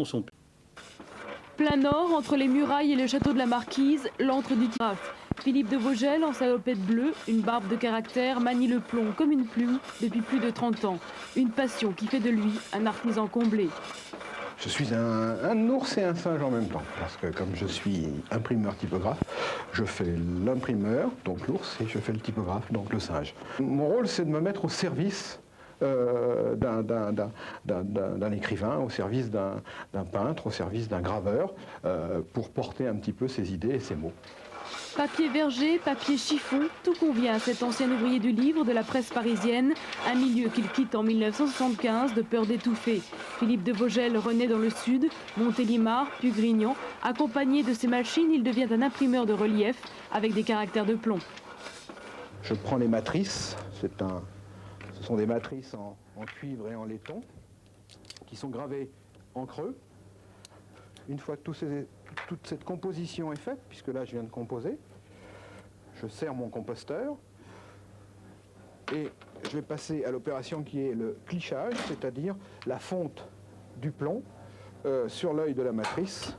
son... Plein nord, entre les murailles et le château de la Marquise, l'antre du typographe. Philippe de Vogel, en salopette bleue, une barbe de caractère, manie le plomb comme une plume depuis plus de 30 ans. Une passion qui fait de lui un artisan comblé. Je suis un ours et un singe en même temps, parce que comme je suis imprimeur typographe, je fais l'imprimeur, donc l'ours, et je fais le typographe, donc le singe. Mon rôle, c'est de me mettre au service d'un écrivain, au service d'un peintre, au service d'un graveur, pour porter un petit peu ses idées et ses mots. Papier verger, papier chiffon, tout convient à cet ancien ouvrier du livre de la presse parisienne, un milieu qu'il quitte en 1975 de peur d'étouffer. Philippe de Vogel renaît dans le sud, Montélimar, puis Grignan. Accompagné de ses machines, il devient un imprimeur de relief avec des caractères de plomb. Je prends les matrices, ce sont des matrices en cuivre et en laiton, qui sont gravées en creux. Une fois que toute cette composition est faite, puisque là je viens de composer, je sers mon composteur et je vais passer à l'opération qui est le clichage, c'est-à-dire la fonte du plomb sur l'œil de la matrice,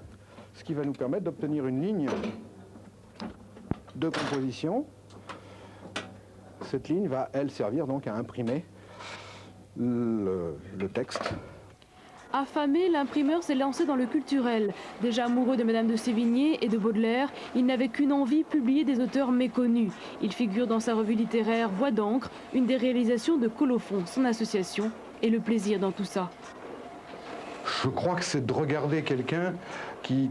ce qui va nous permettre d'obtenir une ligne de composition. Cette ligne va, elle, servir donc à imprimer le texte. Affamé, l'imprimeur s'est lancé dans le culturel. Déjà amoureux de Madame de Sévigné et de Baudelaire, il n'avait qu'une envie, publier des auteurs méconnus. Il figure dans sa revue littéraire Voix d'encre, une des réalisations de Colophon, son association, et le plaisir dans tout ça. Je crois que c'est de regarder quelqu'un qui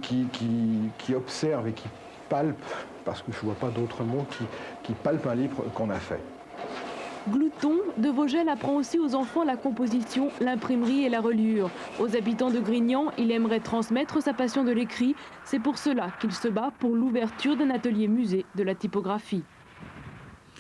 observe et qui palpe, parce que je ne vois pas d'autres mots, qui palpe un livre qu'on a fait. Glouton, de Vogel apprend aussi aux enfants la composition, l'imprimerie et la reliure. Aux habitants de Grignan, il aimerait transmettre sa passion de l'écrit. C'est pour cela qu'il se bat pour l'ouverture d'un atelier musée de la typographie.